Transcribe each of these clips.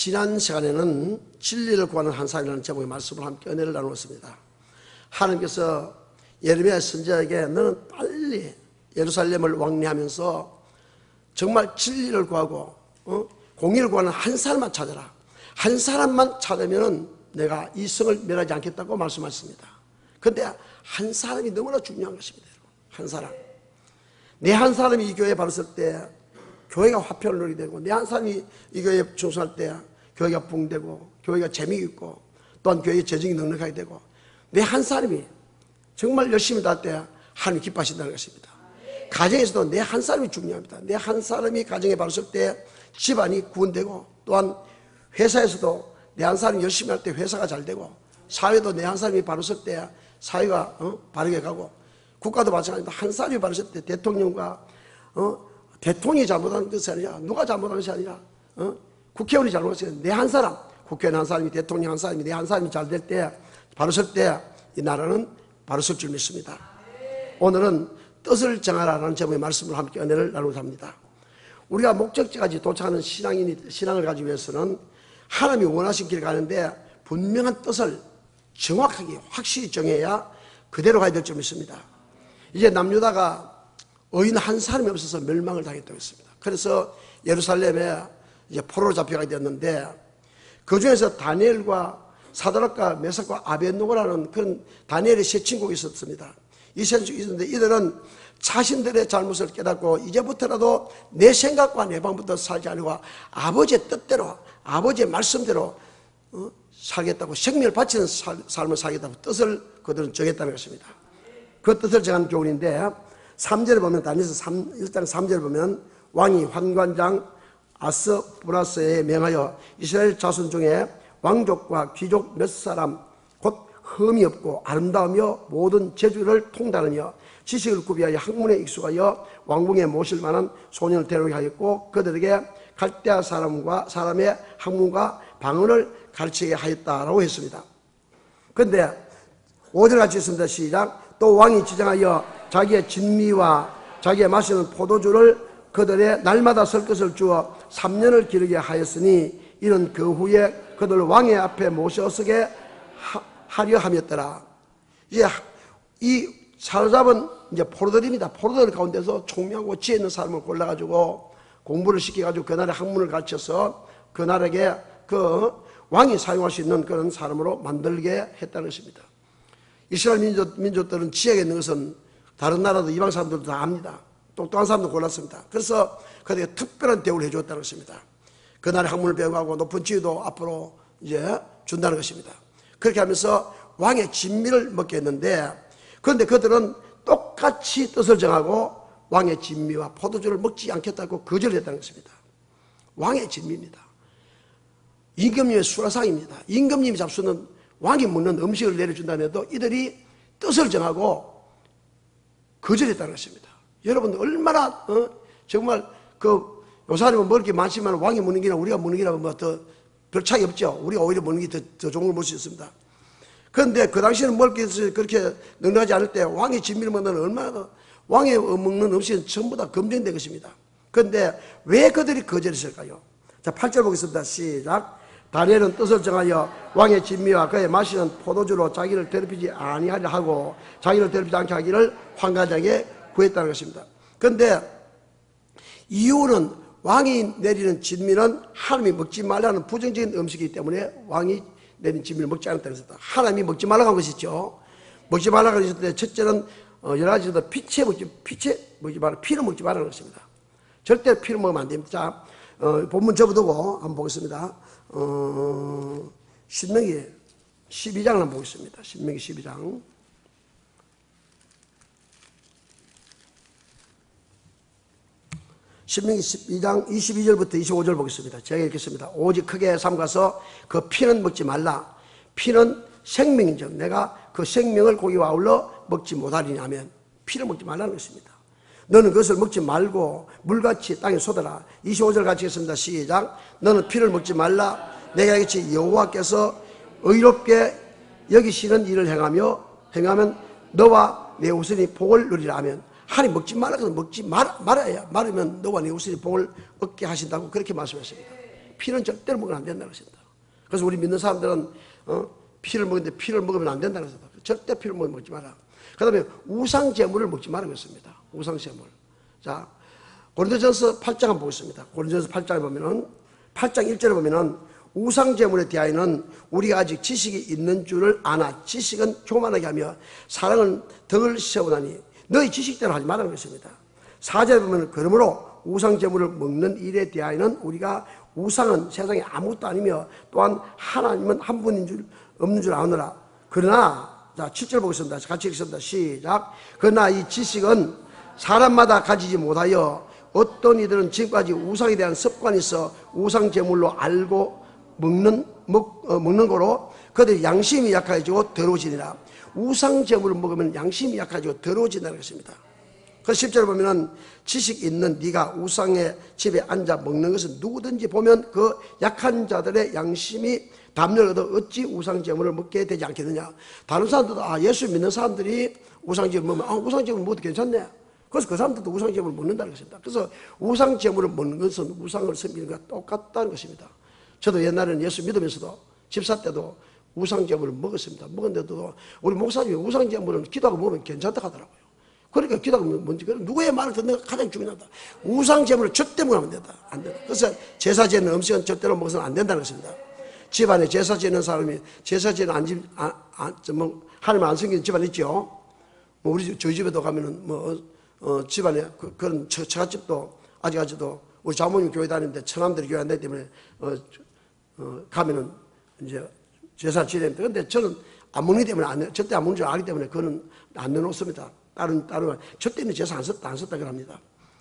지난 시간에는 진리를 구하는 한 사람이라는 제목의 말씀을 함께 은혜를 나누었습니다. 하나님께서 예레미야 선지자에게 너는 빨리 예루살렘을 왕래하면서 정말 진리를 구하고 공의를 구하는 한 사람만 찾아라. 한 사람만 찾으면 내가 이 성을 멸하지 않겠다고 말씀하셨습니다. 그런데 한 사람이 너무나 중요한 것입니다. 한 사람. 내 한 사람이 이 교회에 바로 설 때 교회가 화평을 누리게 되고, 내 한 사람이 이 교회에 충성할 때 교회가 부흥되고, 교회가 재미있고, 또한 교회의 재정이 넉넉하게 되고, 내 한 사람이 정말 열심히 할 때 하나님 기뻐하신다는 것입니다. 가정에서도 내 한 사람이 중요합니다. 내 한 사람이 가정에 바로 설 때 집안이 구원되고, 또한 회사에서도 내 한 사람이 열심히 할 때 회사가 잘 되고, 사회도 내 한 사람이 바로 설 때 사회가 바르게 가고, 국가도 마찬가지입니다. 한 사람이 바로 설 때 대통령과 대통령이 잘못하는 것이 아니라, 누가 잘못하는 것이 아니라 국회의원이 잘못한 것이 아니라 내 한 사람, 국회의원 한 사람이, 대통령 한 사람이, 내 한 사람이 잘 될 때, 바로 설 때 이 나라는 바로 설 줄 믿습니다. 오늘은 뜻을 정하라는 제목의 말씀을 함께 은혜를 나누고자 합니다. 우리가 목적지까지 도착하는 신앙을 가지기 위해서는 하나님이 원하신 길을 가는데 분명한 뜻을 정확하게 확실히 정해야 그대로 가야 될 줄 믿습니다. 이제 남유다가 의인 한 사람이 없어서 멸망을 당했다고 했습니다. 그래서 예루살렘에 이제 포로로 잡혀가게 됐는데, 그 중에서 다니엘과 사드락과 메삭과 아벳느고라는 그런 다니엘의 세 친구가 있었습니다. 이 세 친구가 있었는데, 이들은 자신들의 잘못을 깨닫고 이제부터라도 내 생각과 내 방법대로 살지 않고 아버지의 뜻대로, 아버지의 말씀대로 살겠다고, 생명을 바치는 삶을 살겠다고 뜻을 그들은 정했다는 것입니다. 그 뜻을 정한 교훈인데, 3절을 보면, 다니엘서 1장 3절을 보면, 왕이 환관장 아스부라스에 명하여 이스라엘 자손 중에 왕족과 귀족 몇 사람 곧 흠이 없고 아름다우며 모든 재주를 통달하며 지식을 구비하여 학문에 익숙하여 왕궁에 모실 만한 소년을 데려오게 하였고, 그들에게 갈대아 사람의 학문과 방언을 가르치게 하였다라고 했습니다. 그런데 5절 같이 있습니다. 시작. 또 왕이 지정하여 자기의 진미와 자기의 마시는 포도주를 그들의 날마다 설 것을 주어 3년을 기르게 하였으니, 이는 그 후에 그들 왕의 앞에 모셔서게 하려 함이었더라. 이제 이 사로잡은 이제 포로들입니다. 포로들 가운데서 총명하고 지혜 있는 사람을 골라가지고 공부를 시켜가지고 그 나라의 학문을 가르쳐서 그 나라에게 그 왕이 사용할 수 있는 그런 사람으로 만들게 했다는 것입니다. 이스라엘 민족들은 지혜가 있는 것은 다른 나라도 이방 사람들도 다 압니다. 똑똑한 사람도 골랐습니다. 그래서 그들에게 특별한 대우를 해주었다는 것입니다. 그 나라의 학문을 배워가고 높은 지위도 앞으로 이제 준다는 것입니다. 그렇게 하면서 왕의 진미를 먹게 했는데, 그런데 그들은 똑같이 뜻을 정하고 왕의 진미와 포도주를 먹지 않겠다고 거절을 했다는 것입니다. 왕의 진미입니다. 임금님의 수라상입니다. 임금님이 잡수는, 왕이 먹는 음식을 내려준다면 해도 이들이 뜻을 정하고 거절했다는 것입니다. 여러분 얼마나 정말 요사님은 먹을 게 많지만 왕이 먹는 게나 우리가 먹는 게나 뭐 더 별 차이 없죠. 우리가 오히려 먹는 게 더 좋은 걸 볼 수 있습니다. 그런데 그 당시에는 먹을 게 그렇게 능력하지 않을 때 왕의 진미를 먹는 얼마나 더, 왕이 먹는 음식은 전부 다 검증된 것입니다. 그런데 왜 그들이 거절했을까요? 자, 8절 보겠습니다. 시작. 다니엘은 뜻을 정하여 왕의 진미와 그의 마시는 포도주로 자기를 괴롭히지 아니하려 하고 자기를 괴롭히지 않게 하기를 환관장에 구했다는 것입니다. 그런데 이유는 왕이 내리는 진미는 하나님이 먹지 말라는 부정적인 음식이기 때문에 왕이 내린 진미를 먹지 않았다는 것입니다. 하나님이 먹지 말라고 한 것이죠. 먹지 말라고 하셨는데, 첫째는 여러 가지로 피를 먹지 말라는 것입니다. 절대 피를 먹으면 안 됩니다. 자, 본문 접어두고 한번 보겠습니다. 신명기 12장을 한번 보겠습니다. 신명기 12장. 신명기 12장 22절부터 25절 보겠습니다. 제가 읽겠습니다. 오직 크게 삼가서 그 피는 먹지 말라. 피는 생명인즉 내가 그 생명을 고기와 아울러 먹지 못하리니 하면, 피를 먹지 말라는 것입니다. 너는 그것을 먹지 말고 물같이 땅에 쏟아라. 25절 같이 했습니다. 시작. 너는 피를 먹지 말라. 내가 알겠지. 여호와께서 의롭게 여기시는 일을 행하면 너와 내 후손이 복을 누리라 하면, 하나님 먹지 말라 그래서 먹지 말아야, 말하면 너와 네 후손이 복을 얻게 하신다고 그렇게 말씀하십니다. 피는 절대로 먹으면 안 된다는 것입니다. 그래서 우리 믿는 사람들은 피를 먹는데 피를 먹으면 안 된다는 것입니다. 절대 피를 먹지 마라. 그 다음에 우상제물을 먹지 말라고 했습니다. 우상제물. 자, 고린도전서 8장 한번 보겠습니다. 고린도전서 8장에 보면은 8장 1절에 보면은 우상제물에 대하여는 우리가 아직 지식이 있는 줄을 아나 지식은 교만하게 하며 사랑은 덕을 세우나니 너희 지식대로 하지 말라는 것입니다. 4절에 보면 그러므로 우상제물을 먹는 일에 대하여는 우리가 우상은 세상에 아무것도 아니며 또한 하나님은 한 분인 줄 없는 줄 아느라. 그러나 자 7절 보겠습니다. 같이 읽습니다. 시작. 그러나 이 지식은 사람마다 가지지 못하여 어떤 이들은 지금까지 우상에 대한 습관이 있어 우상제물로 알고 먹는 거로 그들이 양심이 약해지고 더러워지니라. 우상제물을 먹으면 양심이 약해지고 더러워진다는 것입니다. 그래서 10절에 보면은 지식 있는 네가 우상의 집에 앉아 먹는 것은 누구든지 보면 그 약한 자들의 양심이 담력을 얻어 어찌 우상제물을 먹게 되지 않겠느냐. 다른 사람들도 예수 믿는 사람들이 우상제물 먹으면 우상제물 먹어도 괜찮네. 그래서 그 사람들도 우상제물을 먹는다는 것입니다. 그래서 우상제물을 먹는 것은 우상을 섬기는 것과 똑같다는 것입니다. 저도 옛날에는 예수 믿으면서도 집사 때도 우상제물을 먹었습니다. 먹었는데도 우리 목사님이 우상제물은 기도하고 먹으면 괜찮다고 하더라고요. 그러니까 기도하고 뭔지 누구의 말을 듣는 게 가장 중요하다. 우상제물을 절대 먹으면 안 된다. 안 된다. 그래서 제사 지내는 음식은 절대로 먹어서는 안 된다는 것입니다. 집안에 제사 지내는 사람이 제사 지내는 하나님 안 섬기는 집안 있죠. 뭐 저희 집에도 가면은 집안에 그런 처갓집도 아직도 우리 장모님 교회 다니는데 처남들이 교회 안 다니기 때문에 가면은 이제 제사 지내는데 근데 저는 안 먹기 때문에 절대 안 먹는 줄 알기 때문에 그거는 안 내놓습니다. 다른 절대는 제사 안 썼다 그럽니다.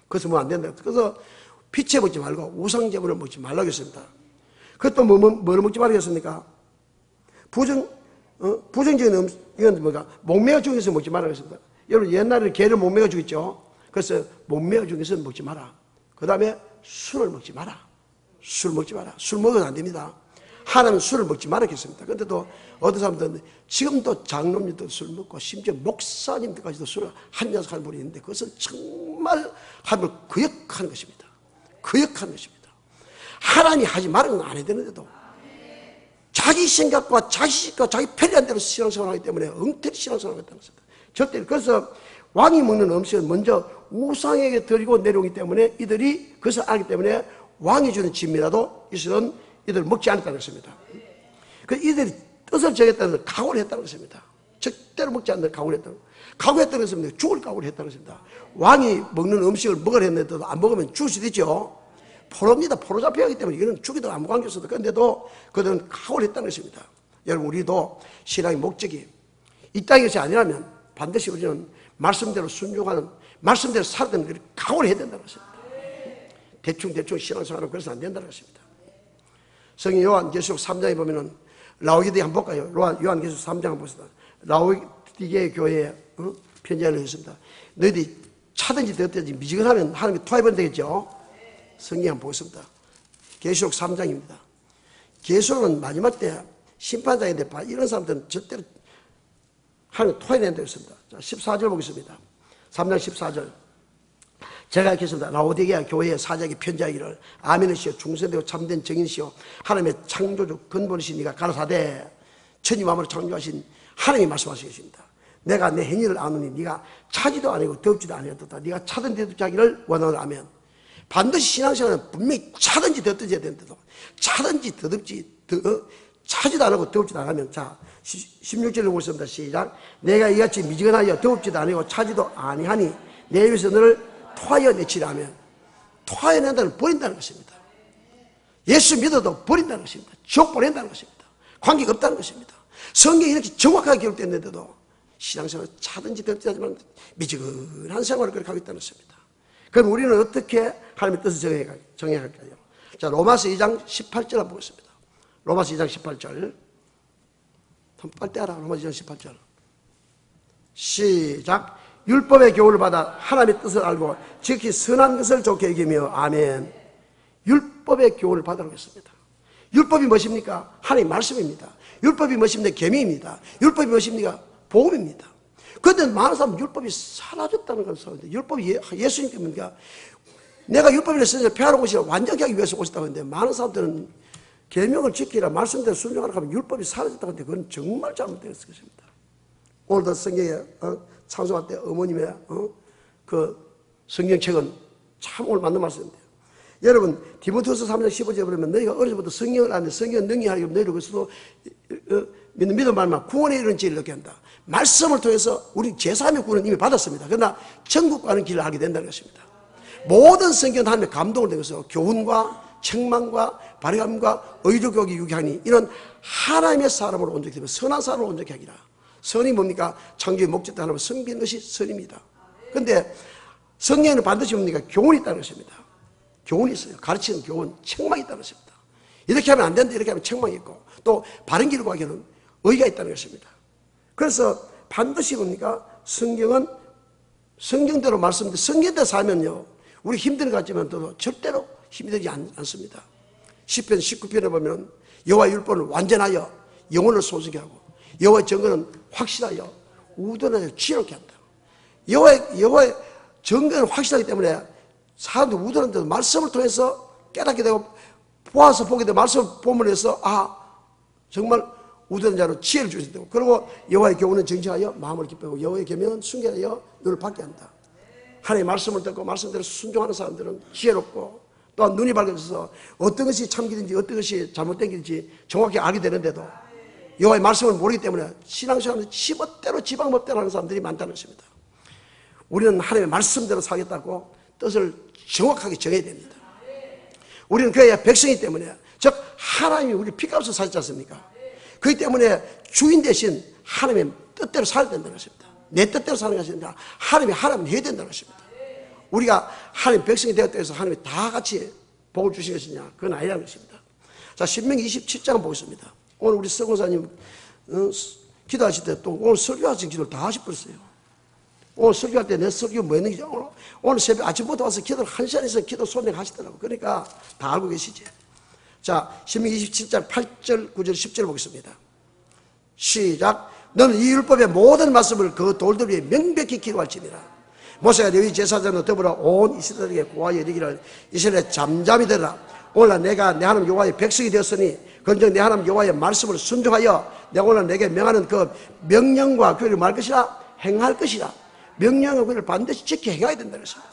그래서 뭐 안 된다. 그래서 피채 먹지 말고 우상제물을 먹지 말라고 했습니다. 그것도 뭐를 먹지 말라고 했습니까? 부정적인 이건 뭐가 목매어 중에서 먹지 말라고 했습니다. 여러분 옛날에 개를 목매어 죽였죠. 그래서 목매어 중에서 먹지 마라. 그 다음에 술을 먹지 마라. 술 먹지 마라. 술 먹어도 안 됩니다. 하나님은 술을 먹지 말았겠습니다. 그런데 또 어떤 사람들은 지금도 장로님도 술 먹고 심지어 목사님들까지도 술을 한 잔씩 하는 분이 있는데 그것은 정말 하나님을 거역하는 것입니다. 거역하는 것입니다. 하나님이 하지 말은 건 안 해야 되는데도 자기 생각과 자기 편리한 대로 신앙생활을 하기 때문에 엉터리 신앙생활을 했다는 것입니다. 절대. 그래서 왕이 먹는 음식은 먼저 우상에게 드리고 내려오기 때문에 이들이 그것을 알기 때문에 왕이 주는 짐이라도 이들 먹지 않았다는 것입니다. 그 이들이 뜻을 정했다는 걸 각오를 했다는 것입니다. 절대로 먹지 않는 각오를 했다는 것. 각오했다는 것입니다. 죽을 각오를 했다는 것입니다. 왕이 먹는 음식을 먹으려 했는데도 안 먹으면 죽을 수도 있죠. 포로입니다. 포로 잡혀가기 때문에 이거는 죽이도 아무 관계 없어도. 그런데도 그들은 각오를 했다는 것입니다. 여러분 우리도 신앙의 목적이 이 땅에서 아니라면 반드시 우리는 말씀대로 순종하는 말씀대로 살아야 되는 걸 각오를 해야 된다는 것입니다. 대충 신앙생활하면 그래서 안 된다는 것입니다. 성경 요한계시록 3장에 보면은 라오디게에 한번 볼까요? 요한계시록 3장 한번 봅시다. 라오디게 교회에 편지를 했습니다. 너희들이 차든지 되었든지 미지근하면 하나님이 토해버리면 되겠죠? 성경 한번 보겠습니다. 계시록 3장입니다. 계시록은 마지막 때 심판장인데 이런 사람들은 절대로 하나님이 토해낸다고 했습니다. 자, 14절 보겠습니다. 3장 14절. 제가 읽겠습니다. 라오디게아 교회의 사자에게 편지하기를 아멘이시여 중생되고 참된 정인이시여 하나님의 창조주 근본이신 네가 가라사대 천지 만물을 창조하신 하나님이 말씀하시겠습니다. 내가 내 행위를 아느니 네가 차지도 아니고 덥지도 아니었다. 네가 차든지 덥지 하기를 원하노라. 아멘. 반드시 신앙생활은 분명히 차든지 덥든지 해야 되는데도 차든지 차지도 않고 더웁지도 않으면 자 16절을 보겠습니다. 시작. 내가 이같이 미지근하여 더웁지도 아니고 차지도 아니하니 내 입에서 너를 토하여 내치라면 토하여낸다는 버린다는 것입니다. 예수 믿어도 버린다는 것입니다. 지옥 보낸다는 것입니다. 관계가 없다는 것입니다. 성경이 이렇게 정확하게 기록됐는데도 신앙생활을 차든지 덥지 하지만 미지근한 생활을 그렇게 하겠다는 것입니다. 그럼 우리는 어떻게 하나님의 뜻을 정해갈까요? 자, 로마서 2장 18절 한번 보겠습니다. 로마서 2장 18절. 빨리 떼라. 로마서 2장 18절. 시작. 율법의 교훈을 받아 하나님의 뜻을 알고 지극히 선한 것을 좋게 여기며 아멘. 율법의 교훈을 받으라고 했습니다. 율법이 무엇입니까? 하나님의 말씀입니다. 율법이 무엇입니까? 계명입니다. 율법이 무엇입니까? 복음입니다. 그런데 많은 사람은 율법이 사라졌다는 걸 사는데 율법이 예수님께 뭡니까? 내가 율법을 했으니 폐하러 오시라 완전히 하기 위해서 오셨다고 했는데 많은 사람들은 계명을 지키라 말씀대로 순종하라 하면 율법이 사라졌다고 했는데 그건 정말 잘못되었을 것입니다. 오늘도 성경에 찬송할 때 어머님의 그 성경책은 참 오늘 맞는 말씀인데요. 여러분 디모데후서 3장 15절에 보면 너희가 어릴 때부터 성경을 아는데 성경을 능히하려 너희를 그리스도 믿는 말만 구원에 이르는 지혜를 얻게 한다. 말씀을 통해서 우리 제3의 구원은 이미 받았습니다. 그러나 천국 가는 길을 알게 된다는 것입니다. 모든 성경은 하나님의 감동을 통해서 교훈과 책망과 바르감과 의료교육이 유기하니 이런 하나님의 사람으로 온전히 되면 선한 사람으로 온전히 하기라. 선이 뭡니까? 창조의 목적도 하나님을 섬기는 것이 선입니다. 그런데 성경에는 반드시 뭡니까? 교훈이 있다는 것입니다. 교훈이 있어요. 가르치는 교훈, 책망이 있다는 것입니다. 이렇게 하면 안 된다, 이렇게 하면 책망이 있고 또 바른 길을 구하기는 의가 있다는 것입니다. 그래서 반드시 뭡니까? 성경은 성경대로 말씀드려 성경대로 살면요 우리 힘든 것 같지만 또 절대로 힘이 들지 않습니다. 시편 19편에 보면 여호와의 율법을 완전하여 영혼을 소식게 하고 여호와의 정언은 확실하여 우둔하여 지혜롭게 한다. 여호와의 정언은 확실하기 때문에 사람들 우둔한데도 말씀을 통해서 깨닫게 되고 보아서 보게 되고 말씀을 보면서 정말 우둔한 자로 지혜를 주시게 되고 그리고 여호와의 교훈은 정직하여 마음을 기뻐하고 여호와의 계명은 순결하여 눈을 밝게 한다. 하나님의 말씀을 듣고 말씀대로 순종하는 사람들은 지혜롭고 또한 눈이 밝아져서 어떤 것이 참길인지 어떤 것이 잘못된 길인지 정확히 알게 되는데도 여호와의 말씀을 모르기 때문에 신앙생활은 지멋대로 지방법대로 하는 사람들이 많다는 것입니다. 우리는 하나님의 말씀대로 살겠다고 뜻을 정확하게 정해야 됩니다. 우리는 그의 백성이기 때문에 즉 하나님이 우리 피값을 사셨지 않습니까? 그렇기 때문에 주인 대신 하나님의 뜻대로 살아야 된다는 것입니다. 내 뜻대로 사는 것이 아니라 하나님 해야 된다는 것입니다. 우리가 하나님 백성이 되었다 해서 하나님이 다 같이 복을 주신 것이냐? 그건 아니라는 것입니다. 자, 신명기 27장 보겠습니다. 오늘 우리 서공사님 기도하실 때 또 오늘 설교하신 기도를 다 하셔버렸어요. 오늘 설교할 때 내 설교 뭐 했는지 오늘 새벽 아침부터 와서 기도를 1시간 이상 기도 소명하시더라고요. 그러니까 다 알고 계시지. 자, 신명기 27장 8절 9절 10절 보겠습니다. 시작. 너는 이 율법의 모든 말씀을 그 돌들 위에 명백히 기록할지니라. 모세가 레위 제사장과 더불어 온 이스라엘에게 고하여 이르기를 이스라엘에 잠잠히 들으라. 오늘날 내가 내 하나님 여호와의 백성이 되었으니 건정 내 하나님 여호와의 말씀을 순종하여 내가 오늘 내게 명하는 그 명령과 규례를 말 것이라 행할 것이라. 명령과 규례를 반드시 지켜 행해야 된다는 것입니다.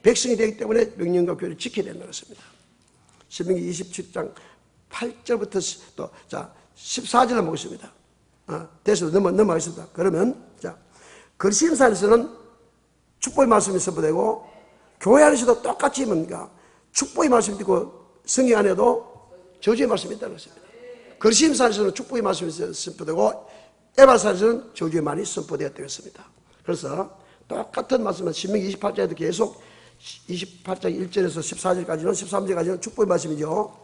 백성이 되기 때문에 명령과 규례를 지켜야 된다는 것입니다. 신명기 27장 8절부터 또 자 14절을 보겠습니다. 대해서 넘어가겠습니다. 그러면 자 거리시험산에서는 축복의 말씀이 선포되고 교회 안에서도 똑같이 뭔가 축복의 말씀이 있고 성경 안에도 저주의 말씀이 있다는 것입니다. 거리시험산에서는 축복의 말씀이 선포되고 에발산에서는 저주의 말이 선포되었다고 했습니다. 그래서 똑같은 말씀은 신명기 28장에도 계속 28장 1절에서 14절까지는 13절까지는 축복의 말씀이죠.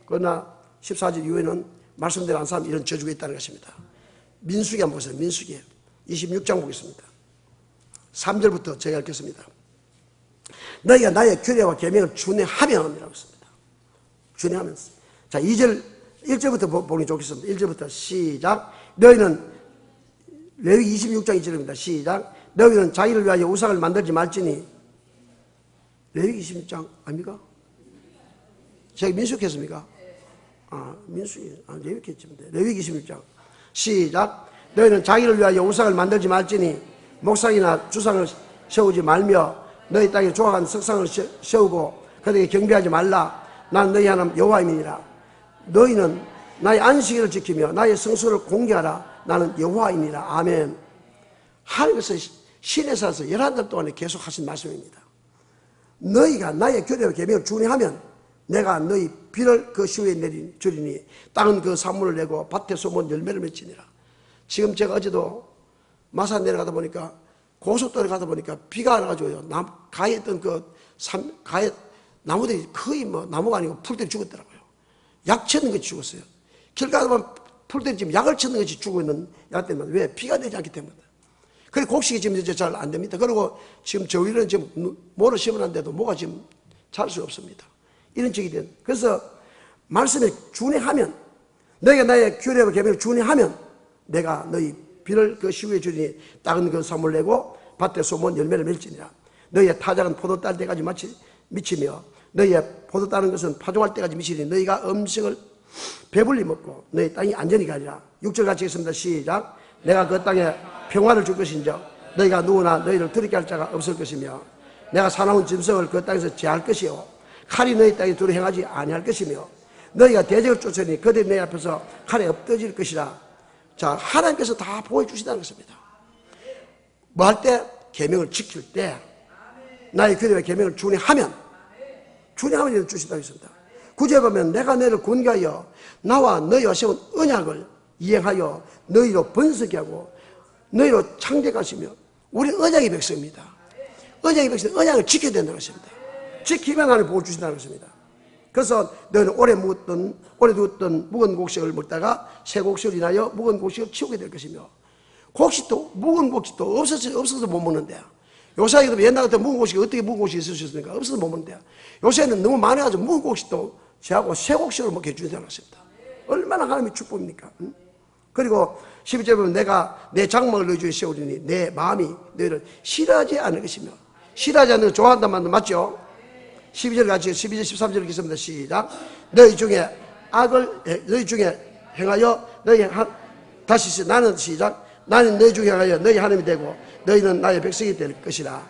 그러나 14절 이후에는 말씀대로 한 사람 이런 저주가 있다는 것입니다. 민수기 한번 보세요. 민수기 26장 보겠습니다. 3절부터 제가 읽겠습니다. 너희가 나의 규례와 계명을 준행하면 이라고 했습니다. 준행하면서. 자, 1절부터 보니 좋겠습니다. 1절부터 시작. 너희는 레위 26장 2절입니다. 시작. 너희는 자기를 위하여 우상을 만들지 말지니. 레위 26장 아닙니까? 제가 민수기 했습니까? 민수기. 레위 했지만 레위 26장. 시작. 너희는 자기를 위하여 우상을 만들지 말지니 목상이나 주상을 세우지 말며 너희 땅에 조각한 석상을 세우고 그들에게 경배하지 말라. 난 너희 하나님 여호와임이니라. 너희는 나의 안식일을 지키며 나의 성수를 공개하라. 나는 여호와이니라. 아멘. 하나님께서 시내사에서 11달 동안에 계속 하신 말씀입니다. 너희가 나의 규례와 계명을 준행하면 내가 너희 비를 그 시후에 내리니 땅은 그 산물을 내고 밭에 소문 열매를 맺지니라. 지금 제가 어제도 마산 내려가다 보니까 고속도로에 가다 보니까 비가 안 와가지고요. 가에 있던 가에 나무들이 거의 나무가 아니고 풀들이 죽었더라고요. 약 쳤는 것이 죽었어요. 길 가다 보면 풀들이 지금 약을 쳤는 것이 죽어 있는 약 때문에 왜? 비가 되지 않기 때문에. 그래 곡식이 지금 이제 잘 안 됩니다. 그리고 지금 저 위는 지금 모를 심어놨는데도 뭐가 지금 잘 수 없습니다. 이런 적이 된. 그래서 말씀에 준행하면 너희가 나의 규례와 계명을 준행하면 내가 너희 비를 그 시후에 주리니 땅은 그 샘을 내고 밭에 소문 열매를 맺지니라. 너희의 타작은 포도딸 때까지 마치 미치며 너희의 포도 따는 것은 파종할 때까지 미치니 너희가 음식을 배불리 먹고 너희 땅이 안전히 가리라. 6절 같이 읽습니다. 시작. 내가 그 땅에 평화를 줄 것인즉 너희가 누구나 너희를 두렵게 할 자가 없을 것이며 내가 사나운 짐승을 그 땅에서 제할 것이요 칼이 너희 땅에 두루 행하지 아니할 것이며 너희가 대적을 쫓으니 그들이 내 앞에서 칼에 엎드질 것이라. 자, 하나님께서 다 보여주시다는 것입니다. 뭐 할 때? 계명을 지킬 때 나의 규례와 계명을 준행하면 이를 주신다고 했습니다. 9절에 보면 내가 너희를 권고하여 나와 너희와 세운 언약을 이행하여 너희로 번성케 하고 너희로 창대하시며 우리는 언약의 백성입니다. 언약의 백성은 언약을 지켜야 된다는 것입니다. 지키면 하나님 복을 주신다는 것입니다. 그래서 너희는 오래 두었던 묵은 곡식을 먹다가 새 곡식을 인하여 묵은 곡식을 치우게 될 것이며 묵은 곡식도 없어서 못 먹는데 요새에도 옛날 같은 묵은 곡식이 어떻게 묵은 곡식이 있으셨습니까? 없어서 못 먹는데 요새는 너무 많아가지고 묵은 곡식도 제하고 새 곡식을 먹게 해주신다는 것입니다. 얼마나 하나님의 축복입니까? 그리고 12절에 보면 내가 내 장막을 너희 중에 세우리니 내 마음이 너희를 싫어하지 않을 것이며 싫어하지 않는 걸 좋아한다는 말도 맞죠? 12절 같이 12절 13절 읽겠습니다. 시작. 너희 중에 행하여 다시 나는 시작. 나는 너희 중에 행하여 너희 하나님이 되고 너희는 나의 백성이 될 것이라.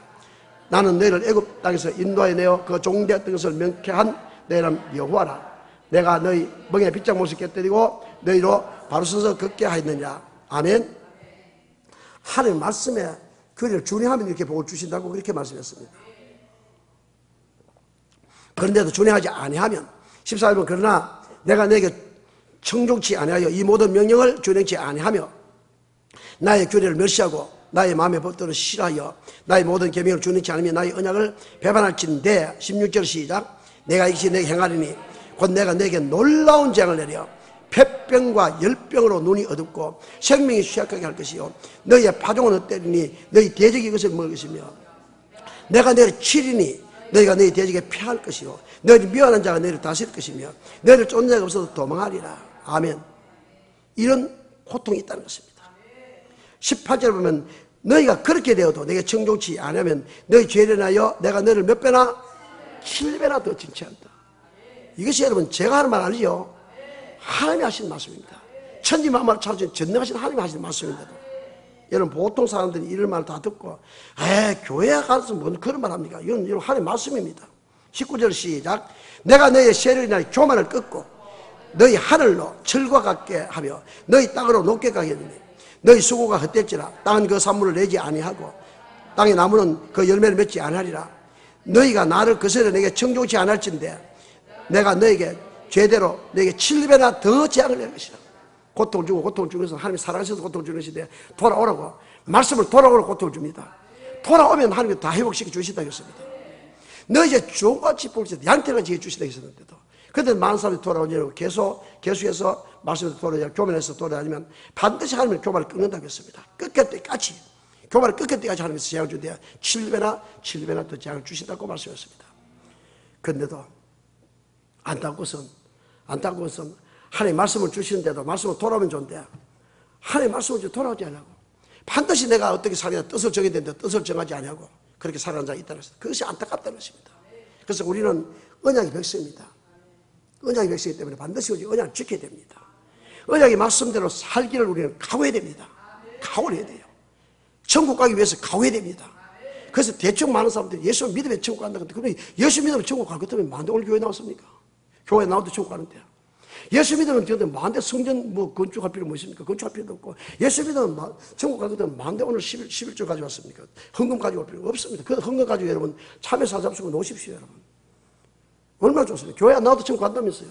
나는 너희를 애굽 땅에서 인도하여 내어 그 종되었던 것을 명쾌한 내 이름 여호와라. 내가 너희 멍에 빗장 못을 깨뜨리고 너희로 바로 서서 걷게 하였느냐. 아멘. 하나님 말씀에 그를 준행하면 이렇게 복을 주신다고 그렇게 말씀했습니다. 그런데도 준행하지 아니하면 14절 그러나 내가 너에게 청종치 아니하여 이 모든 명령을 준행치 아니하며 나의 규례를 멸시하고 나의 마음의 법도를 싫어하여 나의 모든 계명을 준행치 않으며 나의 언약을 배반할진대 16절 시작. 내가 이것이 내게 행하리니 곧 내가 너에게 놀라운 재앙을 내려 폐병과 열병으로 눈이 어둡고 생명이 쇠약하게 할 것이요 너희의 파종은 헛되리니 너희 대적이 이것을 먹을 것이며 내가 너희를 치리니 너희가 너희 대적에 패할 것이요 너희를 미워하는 자가 너희를 다스릴 것이며 너희를 쫓는 자가 없어도 도망하리라. 아멘. 이런 고통이 있다는 것입니다. 18절에 보면 너희가 그렇게 되어도 내게 청종치 않으면 너희 죄를 인하여 내가 너희를 몇 배나 7배나 더 징치한다. 이것이 여러분 제가 하는 말 아니죠. 하나님이 하시는 말씀입니다. 천지만물을 창조하신 전능하신 하나님이 하시는 말씀인데도 여러분 보통 사람들이 이런 말을 다 듣고 교회에 가서 뭔 그런 말 합니까? 이건 하나님의 말씀입니다. 19절 시작. 내가 너희의 세력을 인하여 교만을 꺾고 너희 하늘로 철과 같게 하며 너희 땅으로 높게 가게 하리니 너희 수고가 헛될지라 땅은 그 산물을 내지 아니하고 땅의 나무는 그 열매를 맺지 아니하리라. 너희가 나를 거스려 내게 청종치 않을진대 내가 너에게 죄대로 너에게 7배나 더 재앙을 낼 것이라. 고통을 주고 고통을 주는 것은 하나님이 사랑하셔서 고통을 주는 것인데 돌아오라고 말씀을 돌아오라고 고통을 줍니다. 돌아오면 하나님이 다 회복시켜 주신다고 했습니다. 너 이제 종같이 복지 양태같이 해주신다고 했었는데도 그런데 많은 사람이 돌아오냐고 계속해서 말씀에서 돌아오냐 교만해서 돌아다니면 반드시 하나님은 교만을 끊는다고 했습니다. 끝날 때까지 교만을 끝날 때까지 하나님께서 재앙을 주는데 7배나 더 재앙을 주신다고 말씀했습니다. 그런데도 안타까운 것은 하나님 말씀을 주시는데도 말씀을 돌아오면 좋은데 하나님 말씀을 돌아오지 않냐고 반드시 내가 어떻게 살아야 뜻을 정해야 되는데 뜻을 정하지 않냐고 그렇게 살아가는 자가 있다는 것입니다. 그것이 안타깝다는 것입니다. 그래서 우리는 언약의 백성입니다. 언약의 백성이기 때문에 반드시 우리 언약을 지켜야 됩니다. 언약의 말씀대로 살기를 우리는 각오해야 됩니다. 각오를 해야 돼요. 천국 가기 위해서 각오해야 됩니다. 그래서 대충 많은 사람들이 예수 믿으면 천국 간다. 그러면 예수 믿으면 천국 갈 것 같으면 만데 오늘 교회 나왔습니까? 교회 나와도 천국 가는데. 예수 믿으면 만데 성전 건축할 필요 뭐 있습니까? 건축할 필요도 없고. 예수 믿으면 천국 갈 것 같으면 만데 오늘 11조 가져왔습니까? 헌금 가져올 필요가 없습니다. 그 헌금 가지고 여러분 참여사 잡수고 놓으십시오, 여러분. 얼마나 좋습니까? 교회 안 나와도 천국 간다면서요.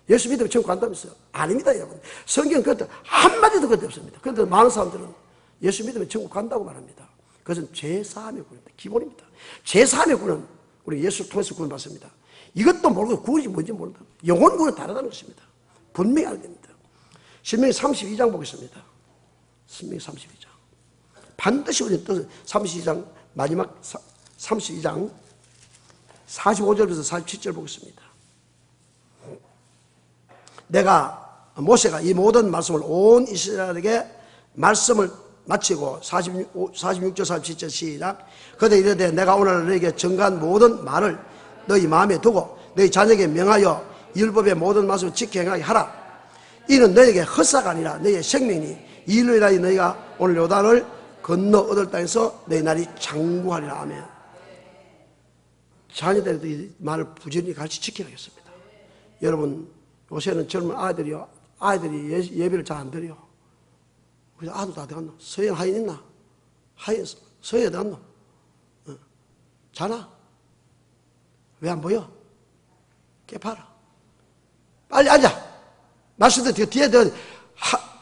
예수 믿으면 천국 간다면서요. 아닙니다, 여러분. 성경 그것도 한마디도 그것도 없습니다. 그런데 많은 사람들은 예수 믿으면 천국 간다고 말합니다. 그것은 죄사함의 구원입니다. 기본입니다. 죄사함의 구원은 우리 예수를 통해서 구원받습니다. 이것도 모르고 구원이 뭔지 모른다. 영혼 구원은 다르다는 것입니다. 분명히 알아야 됩니다. 신명기 32장 보겠습니다. 신명기 32장. 반드시 우리는 뜻을 32장 마지막 32장 45절부터 47절 보겠습니다. 모세가 이 모든 말씀을 온 이스라엘에게 말씀을 마치고 46절 47절 시작. 그때 이르되 내가 오늘 너에게 증거한 모든 말을 너희 마음에 두고 너희 자녀에게 명하여 율법의 모든 말씀을 지켜 행하게 하라. 이는 너에게 헛사가 아니라 너희의 생명이 이 일로 인하여 너희가 오늘 요단을 건너 얻을 땅에서 너희 날이 장구하리라. 아멘. 자녀들도 이 말을 부지런히 같이 지키라겠습니다. 여러분, 요새는 젊은 아이들이 예배를 잘 안 드려요. 우리 아들 다 어디 갔노? 서현 하인 있나? 서현 어디 갔노? 자나? 왜 안 보여? 깨파라. 빨리 앉아. 말씀들 뒤에 너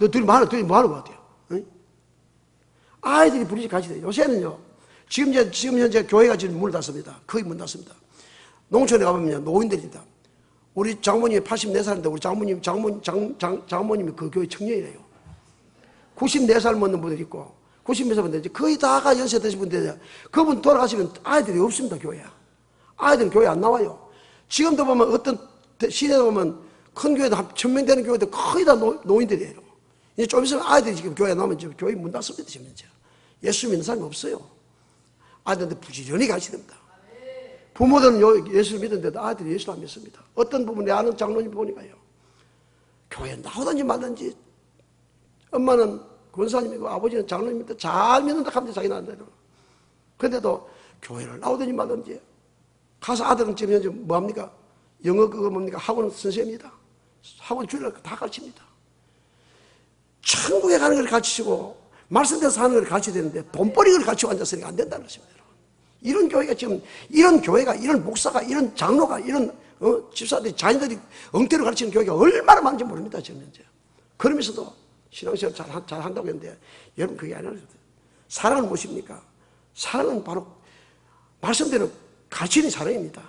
둘이 뭐 하는 것 같아요? 응? 아이들이 부르지 같이 돼요. 요새는요, 지금 현재 교회가 지금 문을 닫습니다. 거의 문 닫습니다. 농촌에 가보면 노인들입니다. 우리 장모님이 84살인데 우리 장모님이 그 교회 청년이래요. 94살 먹는 분들 있고 90몇 살 분들 거의 다가 연세 드신 분들, 그분 돌아가시면 아이들이 없습니다. 교회에. 아이들은 교회 안 나와요. 지금도 보면 어떤 시대도 보면 큰 교회도 한 1000명 되는 교회도 거의 다 노인들이에요. 이제 좀 있으면 아이들이 지금 교회에 나오면 지금 교회 문 닫습니다. 지금 이제. 예수 믿는 사람이 없어요. 아이들한테 부지런히 가르쳐야 됩니다. 부모들은 예수를 믿는데도 아이들이 예수를 안 믿습니다. 어떤 부분 내 아는 장로님 보니까요, 교회에 나오든지 말든지, 엄마는 권사님이고 아버지는 장로님인데 잘 믿는다 하면 자기는 안 되는. 그런데도 교회를 나오든지 말든지, 가서 아들은 지금 현재 뭐합니까? 영어 그거 뭡니까? 학원 선생입니다. 학원 주일날 다 가르칩니다. 천국에 가는 걸 가르치시고 말씀대로 사는 걸 가르쳐야 되는데 돈벌이를 가르치고 앉았으니까 안 된다는 것입니다. 이런 교회가 지금, 이런 교회가, 이런 목사가, 이런 장로가, 이런 집사들이, 자녀들이 엉터리로 가르치는 교회가 얼마나 많은지 모릅니다. 지금 현재. 그러면서도 신앙생활 잘 한다고 했는데, 여러분 그게 아니라 사랑은 무엇입니까? 사랑은 바로 말씀대로 가르치는 사랑입니다.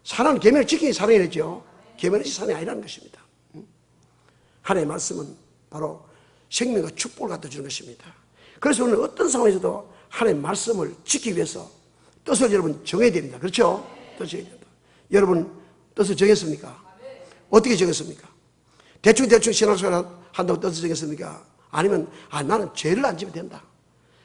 사랑은 계명을 지키는 사랑이죠. 계명이 사랑이 아니라는 것입니다. 하나님의 말씀은 바로 생명과 축복을 갖다 주는 것입니다. 그래서 오늘 어떤 상황에서도 하나님의 말씀을 지키기 위해서 뜻을 여러분 정해야 됩니다. 그렇죠? 뜻을 정해야 됩니다. 여러분 뜻을 정했습니까? 어떻게 정했습니까? 대충 신앙생활 한다고 뜻을 정했습니까? 아니면 나는 죄를 안 지면 된다.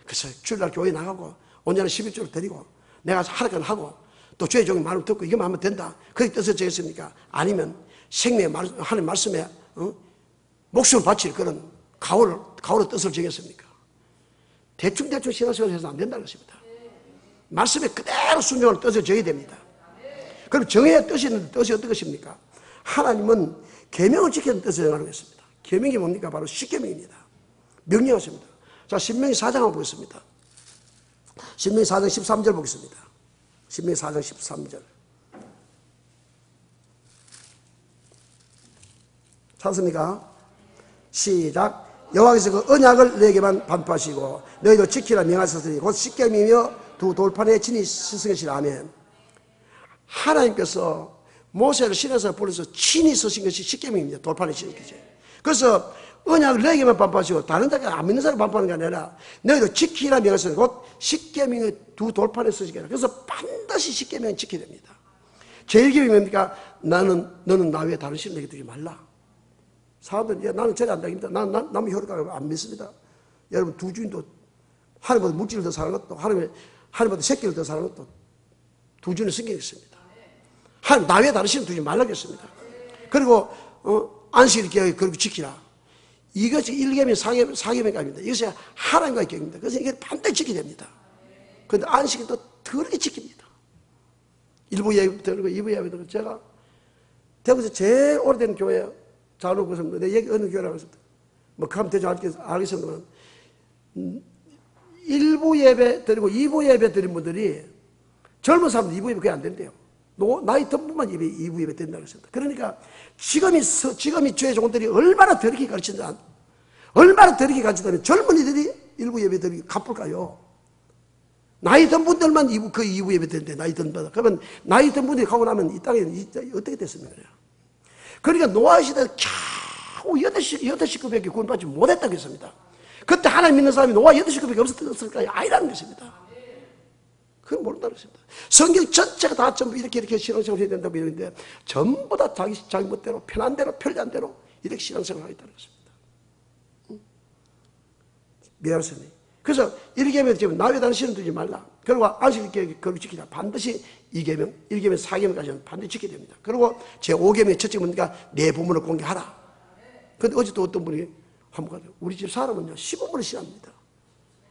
그래서 주일날 교회 나가고 온전한 11조를 드리고 내가 하라고 하고 또 죄의 종의 말을 듣고 이것만 하면 된다. 그렇게 뜻을 정했습니까? 아니면 생명의 하나님의 말씀에 목숨을 바칠 그런 가오의 뜻을 정했습니까? 대충 신앙생활을 해서 안 된다는 것입니다. 말씀에 그대로 순종하는 뜻을 정해야 됩니다. 그럼 정해야 뜻이 있는데 뜻이 어떤 것입니까? 하나님은 계명을 지키는 뜻을 정하는 것입니다. 계명이 뭡니까? 바로 십계명입니다. 명령하십니다. 자, 신명기 4장 한번 보겠습니다. 신명기 4장 13절 보겠습니다. 신명기 4장 13절. 찾습니까? 시작. 여호와께서 그 언약을 너에게만 반포하시고 너희도 지키라 명하셨으니 곧 십계명이며 두 돌판에 친히 쓰신 아멘. 하나님께서 모세를 신에서 불러서 친히 쓰신 것이 십계명입니다. 돌판에 쓰신 것이. 그래서 언약을 너에게만 반포하시고 다른 자가 안 믿는 사람을 반포하는 게 아니라 너희도 지키라 명하셨으니 곧 십계명의 두 돌판에 쓰신 거라. 그래서 반드시 십계명은 지켜야 됩니다. 제1계명이 뭡니까? 너는 나 외에 다른 신을 내게 두지 말라. 사람들은 나는 절대 안 당깁니다. 남의 효력을 안 믿습니다. 여러분 두 주인도 하나님보다 물질을 더 사랑하는 것도 하나님보다 새끼를 더 사랑하는 것도 두 주인의 성격이 있습니다. 하나님 나 외에 다른 신을 두지 말라고 했습니다. 그리고 안식일 계획 그렇게 지키라. 이것이 1계명 4계명이 아닙니다. 이것이 하나님과의 계획입니다. 그래서 이게 반드시 지켜야 됩니다. 그런데 안식일 또 더럽게 지킵니다. 일부 예배 들고 2부 예배 들고 제가 대구에서 제일 오래된 교회 잘 오고 있습니다. 내 얘기 어느 교회라고 했습니다. 뭐, 그럼 대충 알겠습니다만, 1부 예배 드리고 2부 예배 드린 분들이 젊은 사람들 2부 예배 그게 안 된대요. 나이 든 분만 2부 예배 드린다고 했습니다. 그러니까 지금이 죄의 종들이 얼마나 더럽게 가르친다. 얼마나 더럽게 가르친다면 젊은이들이 1부 예배 드리기 갚을까요? 나이 든 분들만 2부 예배 드리는데, 나이 든 분들. 그러면 나이 든 분들이 가고 나면 이 땅에 어떻게 됐습니까? 그러니까 노아 시대에 겨우 8식구밖에 구원받지 못했다고 했습니다. 그때 하나님 믿는 사람이 노아 8식구밖에 없었을까요? 아니라는 것입니다. 그건 모른다는 것입니다. 성경 전체가 다 전부 이렇게 신앙생활을 해야 된다고 이러는데 전부 다 자기 멋대로 편한 대로 편리한 대로 이렇게 신앙생활을 하겠다는 것입니다. 미안하시니. 그래서 이렇게 하면 지금 나 외에 다른 신을 두지 말라. 그리고 안식일 거룩 지키자. 반드시 2계명, 1계명, 4계명까지는 반드시 지켜야 됩니다. 그리고 제5계명의 첫째 뭡니까? 내 부모를 공개하라. 근데 어제 또 어떤 분이 한번 가요. 우리 집 사람은요, 시부모를 싫어합니다.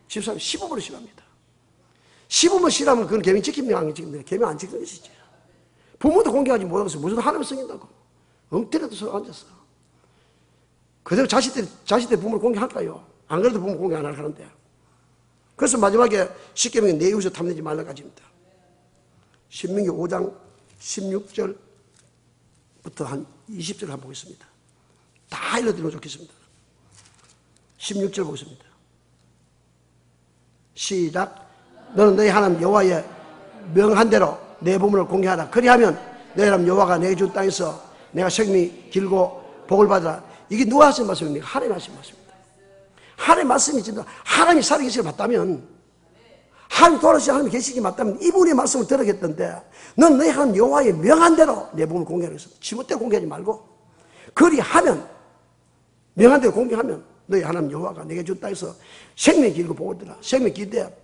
집사람 시부모를 싫어합니다. 시부모 싫어하면 그건 계명 지킵니까? 안 지킵니까? 계명 안 지키는 것이지. 부모도 공개하지 못하겠어. 무슨 하나님을 섬긴다고. 엉터리도 서로 앉았어. 그대로 자식들 부모를 공개할까요? 안 그래도 부모 공개 안 하는데. 그래서 마지막에 10계명에 내 이웃을 탐내지 말라 가지입니다. 신명기 5장 16절부터 한 20절 한번 보겠습니다. 다 읽어드리면 좋겠습니다. 16절 보겠습니다. 시작. 너는 너희 하나님 여호와의 명한 대로 내 부모를 공개하라. 그리하면 너희 하나님 여호와가 내게 준 땅에서 내가 생명이 길고 복을 받으라. 이게 누가 하신 말씀입니까? 하나님 하신 말씀입니다. 하나님 말씀이 진짜 하나님이 살아계시게 맞다면, 하나님 돌아오신 하나님이 계시기 맞다면 이분의 말씀을 들었겠던데, 넌 너희 하나님 여호와의 명한 대로 내 부모를 공개하라 했습니다. 지멋대로 공개하지 말고, 그리하면, 명한 대로 공개하면 너희 하나님 여호와가 내게 준 땅에서 생명이 길고 복을 받으라. 생명이 길대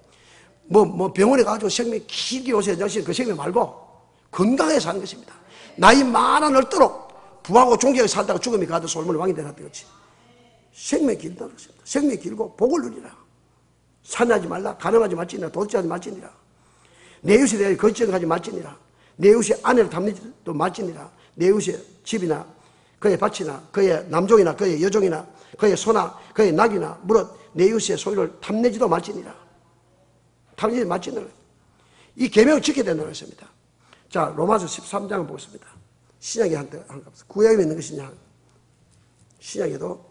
병원에 가가지고 생명이 길게 오세요. 그 생명 말고 건강하게 사는 것입니다. 나이 많아 늙도록 부하고 존귀하게 살다가 죽음이 가도 솔몬의 왕이 되라 그렇지. 생명이 길다는 것입니다. 생명이 길고 복을 누리라. 산하지 말라. 가늠하지 말지니라. 도둑질하지 말지니라. 내 이웃에 대해 거짓하지 말지니라. 내 이웃의 아내를 탐내지도 말지니라. 내 이웃의 집이나 그의 밭이나 그의 남종이나 그의 여종이나 그의 소나 그의 낙이나 무릇 내 이웃의 소유를 탐내지도 말지니라. 탐내지 말지니라. 이 계명을 지켜야 된다는 것입니다. 자, 로마서 13장을 보겠습니다. 신약에 한갑 구약에 있는 것이냐? 신약에도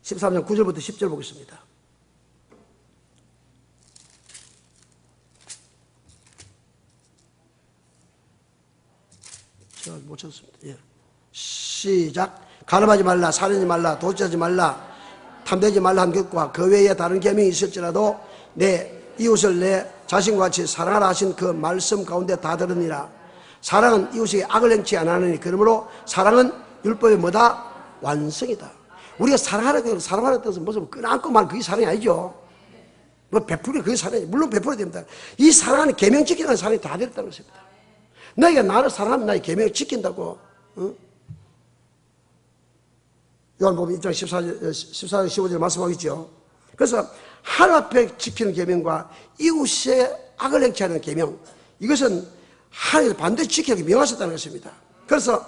13장 9절부터 10절 보겠습니다. 제가 못 찾았습니다. 예. 시작. 가늠하지 말라, 살인하지 말라, 도둑질하지 말라, 탐내지 말라 한 것과 그 외에 다른 계명이 있을지라도 내 이웃을 내 자신과 같이 사랑하라 하신 그 말씀 가운데 다 들으니라. 사랑은 이웃에게 악을 행치 않으니 그러므로 사랑은 율법의 뭐다? 완성이다. 우리가 사랑하라는 뜻은 무슨 끈안고 말 그게 사랑이 아니죠. 뭐 베풀이 그게 사랑이죠. 물론 베풀어야 됩니다. 이 사랑하는 계명 지키는 사랑이 다 됐다는 것입니다. 너희가 나를 사랑하면 나의 계명을 지킨다고. 응? 요한복음 1장 14절 15절 말씀하겠죠. 그래서 하나님 앞에 지키는 계명과 이웃의 악을 행치 않는 계명, 이것은 하나님께서 반드시 지키라고 명하셨다는 것입니다. 그래서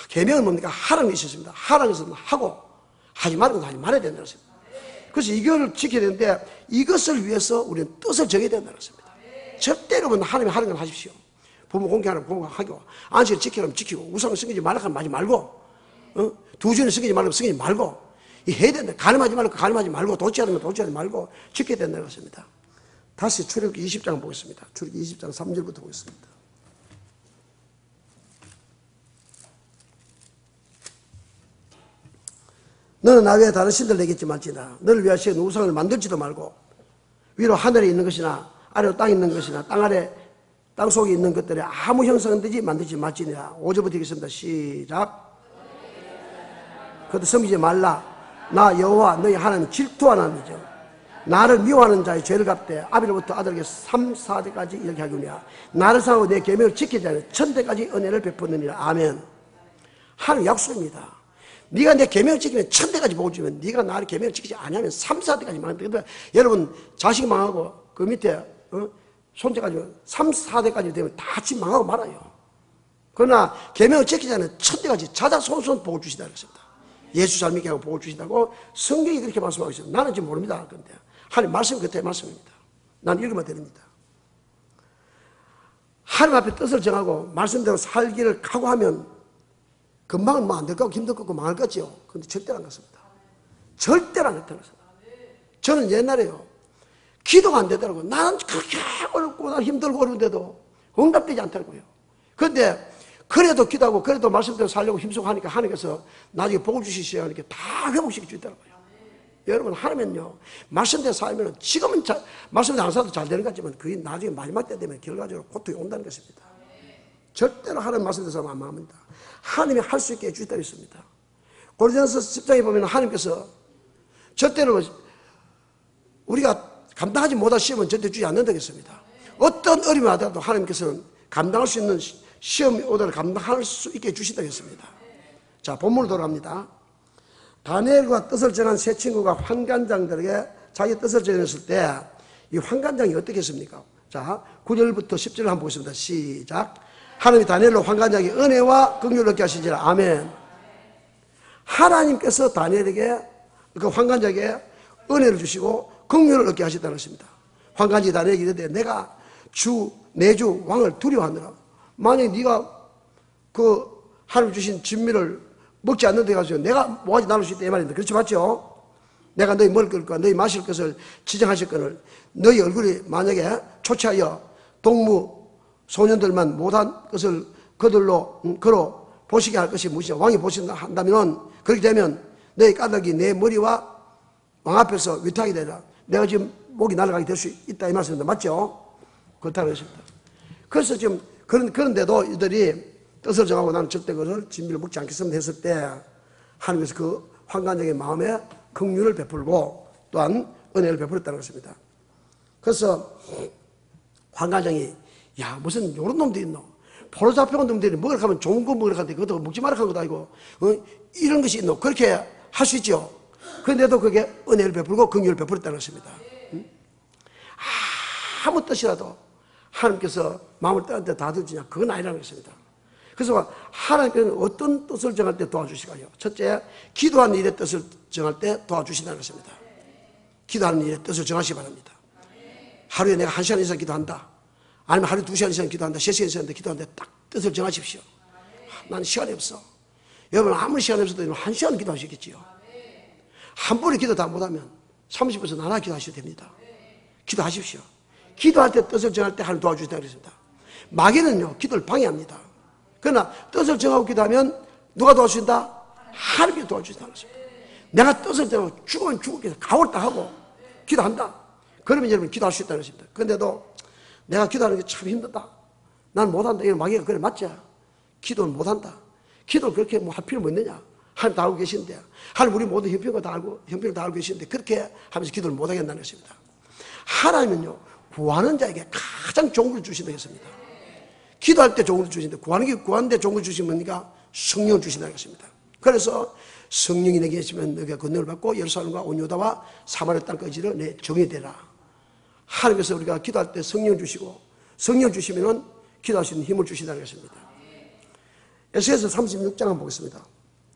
계명은 뭡니까? 하라는 것이 있습니다. 하라는 것은 하고 하지 말고 하지 말아야 된다는 것입니다. 그래서 이걸 지켜야 되는데 이것을 위해서 우리는 뜻을 정해야 된다는 것입니다. 절대로 하나님이 하는 건 하십시오. 부모 공개하는 부모가 하고, 안식을 지키라면 지키고, 우상을 섬기지 말라 하면 하지 말고, 두 주를 섬기지 말라면 섬기지 말고, 해야 된다. 가늠하지 말고, 도둑질하면 도둑질하지 말고 지켜야 된다는 것입니다. 다시 출애굽기 20장 보겠습니다. 출애굽기 20장 3절부터 보겠습니다. 너는 나 외에 다른 신들 내겠지 말지나. 너를 위하여 우상을 만들지도 말고, 위로 하늘에 있는 것이나 아래로 땅에 있는 것이나 땅 아래 땅 속에 있는 것들에 아무 형상되지 만들지 말지니라. 5절부터 읽겠습니다. 시작. 그것도 섬기지 말라. 나 여호와 너희 하나님 질투하는 하나님이죠. 나를 미워하는 자의 죄를 갚되 아비로부터 아들에게 3, 4대까지 이렇게 하기냐. 나를 사랑하고 내 계명을 지키지 않으면 1000대까지 은혜를 베푸느니라. 아멘. 하나님 약속입니다. 네가 내 계명을 지키면 1000대까지 복을 주면, 네가 나를 계명을 지키지 않으면 3, 4대까지 망한다. 그러니까 여러분 자식 망하고 그 밑에 손자까지 3, 4대까지 되면 다 집 망하고 말아요. 그러나 계명을 지키지 않으면 1000대까지 자자손손 복을 주시다 그랬습니다. 예수 잘 믿게 하고 복을 주신다고 성경이 그렇게 말씀하고 있어요. 나는 지금 모릅니다. 그런데 하나님 말씀이 그때 말씀입니다. 나는 읽으면 됩니다. 하나님 앞에 뜻을 정하고 말씀대로 살기를 각오하면 금방은 뭐 안 될 것 같고 힘들 것 같고 망할 것 같죠. 그런데 절대로 안 그렇습니다. 절대로 안 그렇다는 것입니다. 저는 옛날에요, 기도가 안 되더라고요. 나는 그렇게 어렵고 난 힘들고 어려운데도 응답되지 않더라고요. 그런데 그래도 기도하고 그래도 말씀대로 살려고 힘쓰고 하니까 하나님께서 나중에 복을 주시셔야 하니까 다 회복시켜 주더라고요. 여러분, 하나님은요, 말씀대로 살면 지금은 말씀대로 안 살아도 잘 되는 것 같지만 그게 나중에 마지막 때 되면 결과적으로 고통이 온다는 것입니다. 절대로 하나님 말씀대로 살면 안 망합니다. 하나님이 할 수 있게 해주시다고 했습니다. 고린도전서 10장에 보면 하나님께서 절대로 우리가 감당하지 못할 시험은 절대 주지 않는다고 했습니다. 어떤 어려움이 하더라도 하나님께서는 감당할 수 있는 시험이 오더라도 감당할 수 있게 해주신다고 했습니다. 자, 본문으로 돌아갑니다. 다니엘과 뜻을 정한 세 친구가 환관장들에게 자기 뜻을 전했을 때 이 환관장이 어떻게 했습니까? 자, 9절부터 10절을 한번 보겠습니다. 시작. 하나님이 다니엘로 환관장에 은혜와 긍휼을 얻게 하시니라. 아멘. 하나님께서 다니엘에게 그 환관장에게 은혜를 주시고 긍휼을 얻게 하셨다는 것입니다. 환관장이 다니엘에게 이르되 내가 내주 왕을 두려워하느라 만약에 네가 그 하나님 주신 진미를 먹지 않는 데 가서 내가 뭐가지 나눌 수 있다 이 말입니다. 그렇지 맞죠? 내가 너희 먹을 것과 너희 마실 것을 지정하실 것을 너희 얼굴이 만약에 초췌하여 동무 소년들만 못한 것을 그들로 걸어 보시게 할 것이 무엇이냐 왕이 보신다 한다면 그렇게 되면 너희 까닭이 내 머리와 왕 앞에서 위탁이 되라. 내가 지금 목이 날아가게 될 수 있다 이 말씀입니다. 맞죠? 그렇다는 것입니다. 그래서 지금 그런데도 이들이 뜻을 정하고 나는 절대 그를 진미를 먹지 않겠습니다 했을 때 하나님께서 그 환관장의 마음에 긍휼을 베풀고 또한 은혜를 베풀었다는 것입니다. 그래서 환관장이 야 무슨 이런 놈들이 있노? 포로 잡혀온 놈들이 먹으러 가면 좋은 거 먹으러 가는데 그것도 먹지 말라 한 것도 아니고 이런 것이 있노? 그렇게 할 수 있죠. 그런데도 그게 은혜를 베풀고 긍휼을 베풀었다는 것입니다. 아무 뜻이라도 하나님께서 마음을 떠날 때 다 들으시냐? 그건 아니라는 것입니다. 그래서 하나님께서는 어떤 뜻을 정할 때 도와주시가요? 첫째, 기도하는 일의 뜻을 정할 때 도와주신다는 것입니다. 기도하는 일의 뜻을 정하시기 바랍니다. 하루에 내가 1시간 이상 기도한다. 아니면 하루에 2시간 이상 기도한다. 3시간 이상 기도한다. 딱 뜻을 정하십시오. 나는 시간이 없어. 여러분 아무리 시간이 없어도 1시간 기도하시겠지요. 한 번에 기도 다 못하면 30분에서 나눠 기도하셔도 됩니다. 기도하십시오. 기도할 때 뜻을 정할 때 하나님 도와주신다고 그랬습니다. 마귀는요 기도를 방해합니다. 그러나 뜻을 정하고 기도하면 누가 도와주신다? 하나님이 도와주신다는 것입니다. 내가 뜻을 정하고 죽으면 죽을게 가오를 딱 하고 기도한다. 그러면 여러분 기도할 수 있다는 것입니다. 그런데도 내가 기도하는 게 참 힘들다. 난 못한다. 이런 마귀가 그래 맞지? 기도를 못한다. 기도를 그렇게 뭐 할 필요 뭐 있느냐? 하나님 다 알고 계시는데 하나님 우리 모두 형편을 다 알고 계시는데 그렇게 하면서 기도를 못하겠다는 것입니다. 하나님은요 구하는 자에게 가장 좋은 걸 주신다고 했습니다. 기도할 때 좋은 걸 주시는데 구하는데 좋은 걸 주시면 뭡니까? 성령을 주신다는 것입니다. 그래서 성령이 내게 계시면 너희가 권능을 받고 예루살렘과 온 유다와 사마리아 땅까지를 내 정이 되라. 하나님께서 우리가 기도할 때 성령 주시고 성령 주시면은 기도할 수 있는 힘을 주신다는 것입니다. 에스겔서 36장 한번 보겠습니다.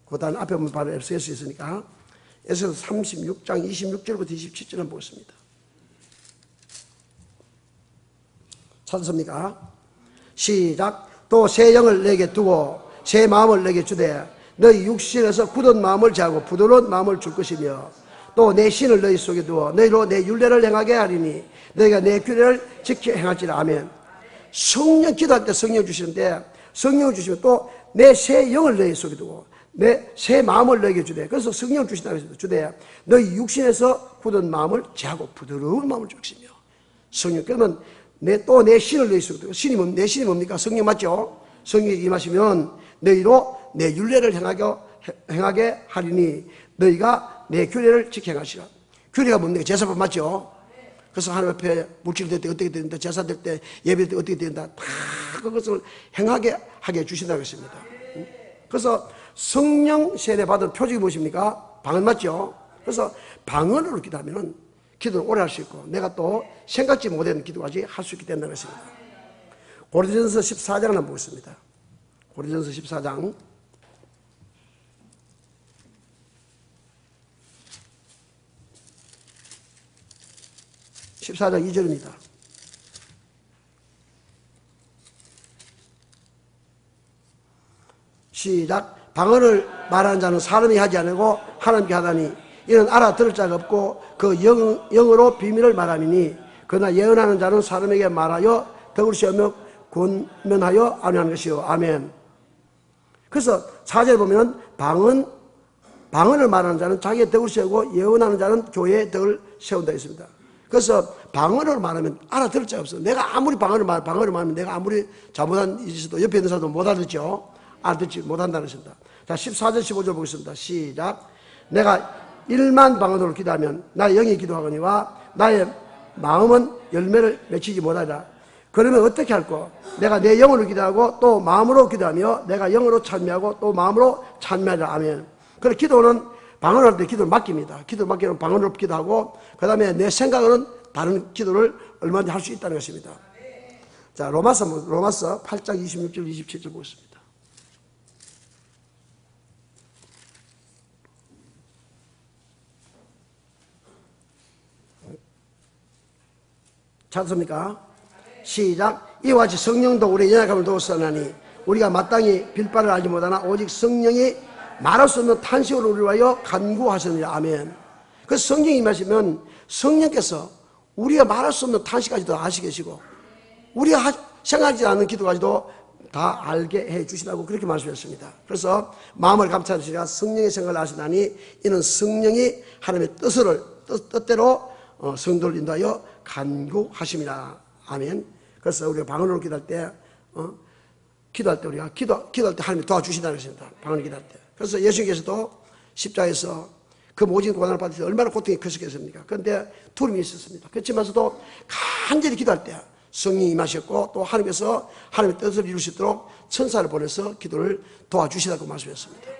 그 다음 앞에 보면 바로 에스겔서 있으니까 에스겔서 36장 26절부터 27절 한번 보겠습니다. 찾았습니까? 시작. 또 새 영을 내게 두고 새 마음을 내게 주되 너희 육신에서 굳은 마음을 제하고 부드러운 마음을 줄 것이며 또 내 신을 너희 속에 두어 너희로 내 율례를 행하게 하리니 너희가 내 규례를 지켜 행할지라. 아멘. 성령 기도할 때 성령 주시는데 성령을 주시면 또 내 새 영을 너희 속에 두고 내 새 마음을 너희에게 주되 그래서 성령을 주신다고 했습니다. 주되 너희 육신에서 굳은 마음을 제하고 부드러운 마음을 줄 것이며 성령 그러면 또 내 신을 너희 속에 두고 내 신이 뭡니까? 성령 맞죠? 성령이 임하시면 너희로 내 율례를 행하게 하리니 너희가 내 규례를 지켜 행하시라. 규례가 뭡니까? 제사법 맞죠? 그래서 하나님 앞에 물질 될 때 어떻게 된다, 제사 될 때 예배 될 때 어떻게 된다, 다 그것을 행하게 하게 해주신다고 했습니다. 그래서 성령 세례 받은 표적이 무엇입니까? 방언 맞죠? 그래서 방언으로 기도하면 기도를 오래 할 수 있고 내가 또 생각지 못한 기도까지 할 수 있게 된다는 것입니다. 고린도전서 14장을 한번 보겠습니다. 고린도전서 14장 14장 2절입니다. 시작. 방언을 말하는 자는 사람이 하지 않고 하나님께 하다니 이는 알아들을 자가 없고 그 영으로 비밀을 말함이니 그러나 예언하는 자는 사람에게 말하여 더울시하며 권면하여 아니하는 것이요. 아멘. 그래서 4절에 보면 방언을 말하는 자는 자기의 덕을 세우고 예언하는 자는 교회의 덕을 세운다 했습니다. 그래서 방언을 말하면 알아들을 자가 없어. 내가 아무리 방언을 말하면 내가 아무리 잘못한 일이 있어도 옆에 있는 사람도 못 알아듣죠. 알아듣지 못한다는 것입니다. 자, 14절 15절 보겠습니다. 시작. 내가 1만 방언으로 기도하면 나의 영이 기도하거니와 나의 마음은 열매를 맺히지 못하리라. 그러면 어떻게 할꼬? 내가 내 영으로 기도하고 또 마음으로 기도하며 내가 영으로 찬미하고 또 마음으로 찬미하리라. 아멘. 그래서 기도는 방언을 할 때 기도를 맡깁니다. 기도를 맡기면 방언으로 기도하고 그 다음에 내 생각으로는 다른 기도를 얼마든지 할 수 있다는 것입니다. 자, 로마서 8장 26절 27절 보겠습니다. 찾습니까? 시작. 이와 같이 성령도 우리의 연약함을 도우사나니 우리가 마땅히 빌바를 알지 못하나 오직 성령이 말할 수 없는 탄식으로 우리를 위하여 간구하시느니라. 아멘. 그래서 성령이 임하시면 성령께서 우리가 말할 수 없는 탄식까지도 아시 계시고 우리가 생각하지 않는 기도까지도 다 알게 해 주시라고 그렇게 말씀하셨습니다. 그래서 마음을 감찰하시라 성령의 생각을 아시나니 이는 성령이 하나님의 뜻대로 성도를 인도하여 간구하심이라. 아멘. 그래서 우리가 방언으로 기도할 때 우리가 기도할 때 하나님이 도와주신다는 것입니다. 방언을 기도할 때. 그래서 예수님께서도 십자가에서 그 모진 고난을 받을 때 얼마나 고통이 크셨겠습니까? 그런데 두려움이 있었습니다. 그렇지만서도 간절히 기도할 때 성령이 임하셨고 또 하나님께서 하나님의 뜻을 이룰 수 있도록 천사를 보내서 기도를 도와주시라고 말씀했습니다.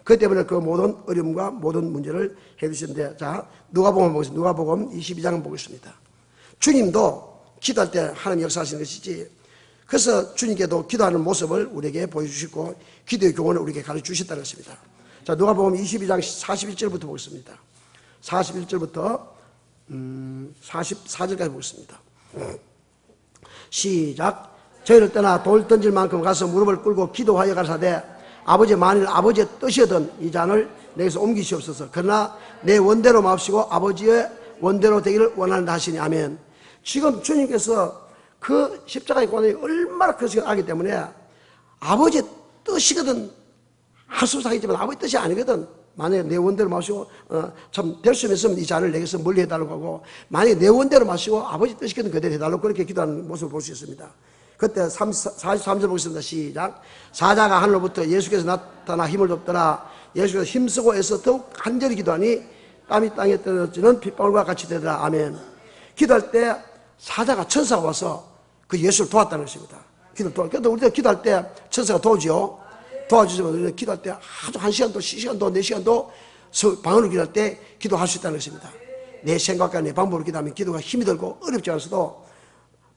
그 때문에 그 모든 어려움과 모든 문제를 해주시는데, 자, 누가복음 보겠습니다. 누가복음 22장 보겠습니다. 주님도 기도할 때 하나님 역사하시는 것이지, 그래서 주님께도 기도하는 모습을 우리에게 보여주시고 기도의 교훈을 우리에게 가르쳐주셨다는 것입니다. 자, 누가복음 22장 41절부터 보겠습니다. 41절부터 44절까지 보겠습니다. 시작. 저희를 떠나 돌 던질 만큼 가서 무릎을 꿇고 기도하여 가라사대 아버지, 만일 아버지의 뜻이든 이 잔을 내게서 옮기시옵소서. 그러나 내 원대로 마옵시고 아버지의 원대로 되기를 원한다 하시니. 아멘. 지금 주님께서 그 십자가의 고난이 얼마나 큰 것을 알기 때문에 아버지의 뜻이거든 할 수 없지만 아버지의 뜻이 아니거든. 만약에 내 원대로 마시고 참 될 수 있으면 이 잔을 내게서 멀리 해달라고 하고, 만약에 내 원대로 마시고 아버지 뜻이거든 그대로 해달라고 그렇게 기도하는 모습을 볼 수 있습니다. 그때 43절 보겠습니다. 시작. 사자가 하늘로부터 예수께서 나타나 힘을 줬더라. 예수께서 힘쓰고 애써 더욱 간절히 기도하니 땀이 땅에 떨어지는 핏방울과 같이 되더라. 아멘. 기도할 때 사자가 천사가 와서 그 예수를 도왔다는 것입니다. 그런데 우리가 기도할 때 천사가 도와주죠. 도와주지만 우리는 기도할 때 아주 1시간도 10시간도 4시간도 방언으로 기도할 때 기도할 수 있다는 것입니다. 내 생각과 내 방법으로 기도하면 기도가 힘이 들고 어렵지 않아서도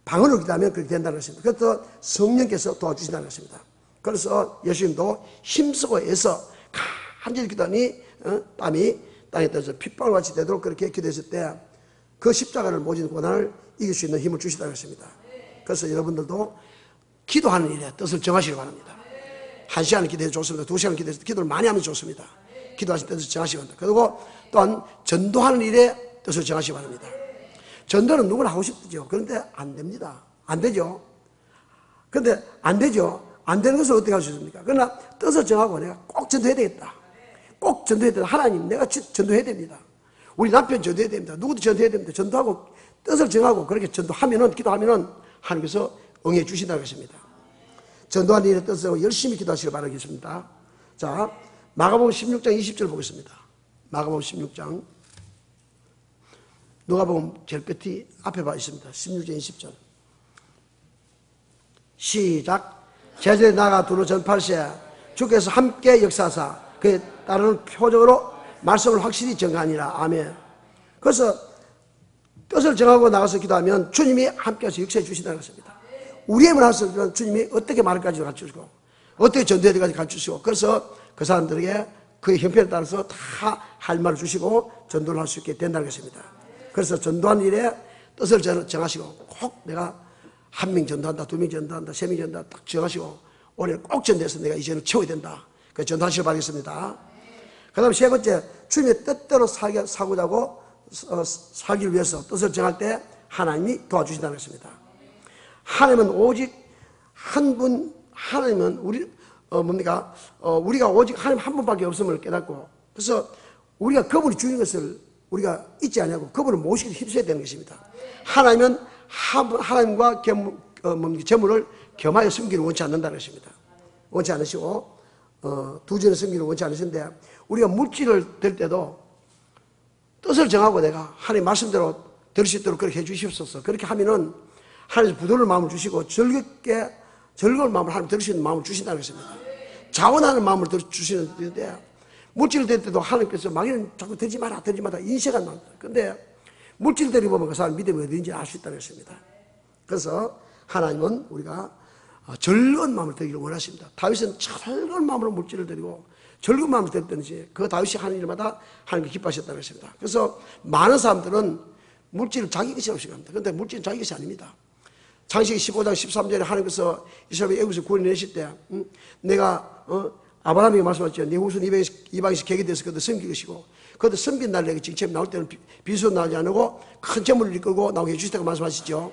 방언으로 기도하면 그렇게 된다는 것입니다. 그래서 성령께서 도와주신다는 것입니다. 그래서 예수님도 힘쓰고 애써 간절히 기도하니 땀이 땅에 떨어져 핏방울같이 되도록 그렇게 기도했을 때 그 십자가를 모진 고난을 이길 수 있는 힘을 주시다는 것입니다. 그래서 여러분들도 기도하는 일에 뜻을 정하시기 바랍니다. 1시간을 기도해도 좋습니다. 2시간을 기도해도 기도를 많이 하면 좋습니다. 기도하실 뜻을 정하시기 바랍니다. 그리고 또한 전도하는 일에 뜻을 정하시기 바랍니다. 전도는 누구나 하고 싶죠. 그런데 안 됩니다. 안 되죠. 그런데 안 되죠. 안 되는 것을 어떻게 할 수 있습니까? 그러나 뜻을 정하고 내가 꼭 전도해야 되겠다. 꼭 전도해야 된다. 하나님, 내가 전도해야 됩니다. 우리 남편 전도해야 됩니다. 누구도 전도해야 됩니다. 전도하고 뜻을 정하고 그렇게 전도하면은, 기도하면은 하나님께서 응해 주신다는 것입니다. 전도하는 일에 뜻을 열심히 기도하시길 바라겠습니다. 자, 마가복음 16장 20절 보겠습니다. 마가복음 16장. 누가복음 제일 끝이 앞에 봐 있습니다. 16장 20절. 시작. 제자들이 나가 두루 전파할세 주께서 함께 역사하사 그에 따르는 표적으로 말씀을 확실히 정하니라. 아멘. 그래서 뜻을 정하고 나가서 기도하면 주님이 함께해서 역사해 주신다는 것입니다. 우리의 말씀은 주님이 어떻게 말할까지 가르쳐주고 어떻게 전도해야 될까지 가르쳐주시고, 그래서 그 사람들에게 그의 형편에 따라서 다 할 말을 주시고 전도를 할 수 있게 된다는 것입니다. 그래서 전도하는 일에 뜻을 정하시고 꼭 내가 1명 전도한다, 2명 전도한다, 3명 전도한다 딱 정하시고 올해는 꼭 전도해서 내가 이제는 채워야 된다. 그 전도하시길 바라겠습니다. 그 다음에 세 번째, 주님의 뜻대로 살고자 하고 살기를 위해서 뜻을 정할 때 하나님이 도와주신다는 것입니다. 하나님은 오직 한 분, 하나님은 우리가 오직 하나님 한 분밖에 없음을 깨닫고, 그래서 우리가 그분이 주인 것을 우리가 잊지 않냐고 그분을 모시기 힘써야 되는 것입니다. 하나님은 하나님과 재물을 겸하여 숨기를 원치 않는다는 것입니다. 원치 않으시고 두 전의 성기를 원치 않으신데 우리가 물질을 될 때도 뜻을 정하고 내가 하나님 말씀대로 될 수 있도록 그렇게 해 주시옵소서. 그렇게 하면은 하나님 부드러운 마음을 주시고 즐거운 마음을 하나님 들 수 있는 마음을 주신다는 것입니다. 자원하는 마음을 주시는데 물질을 될 때도 하나님께서 마귀는 자꾸 되지 마라 인식한 마음. 근데 물질을 데리고 보면 그 사람 믿음이 어디인지 알 수 있다는 것입니다. 그래서 하나님은 우리가 즐거운 마음을 드리기를 원하십니다. 다윗은 즐거운 마음으로 물질을 드리고 즐거운 마음을 드렸더니 그 다윗이 하는 일마다 하나님께 기뻐하셨다는 것입니다. 그래서 많은 사람들은 물질을 자기 것이라고 생각합니다. 그런데 물질은 자기 것이 아닙니다. 창세기 15장 13절에 하나님께서 이스라엘 애굽에서 구원해내실 때 내가 아브라함에게 말씀하셨죠. 네 후손 이방에서 계게 돼서 그들 섬길 것이고 그들 섬긴 날 내가 징첩이 나올 때는 비수로 나오지 않고 큰 재물을 이끌고 나오게 해주시다고 말씀하시죠.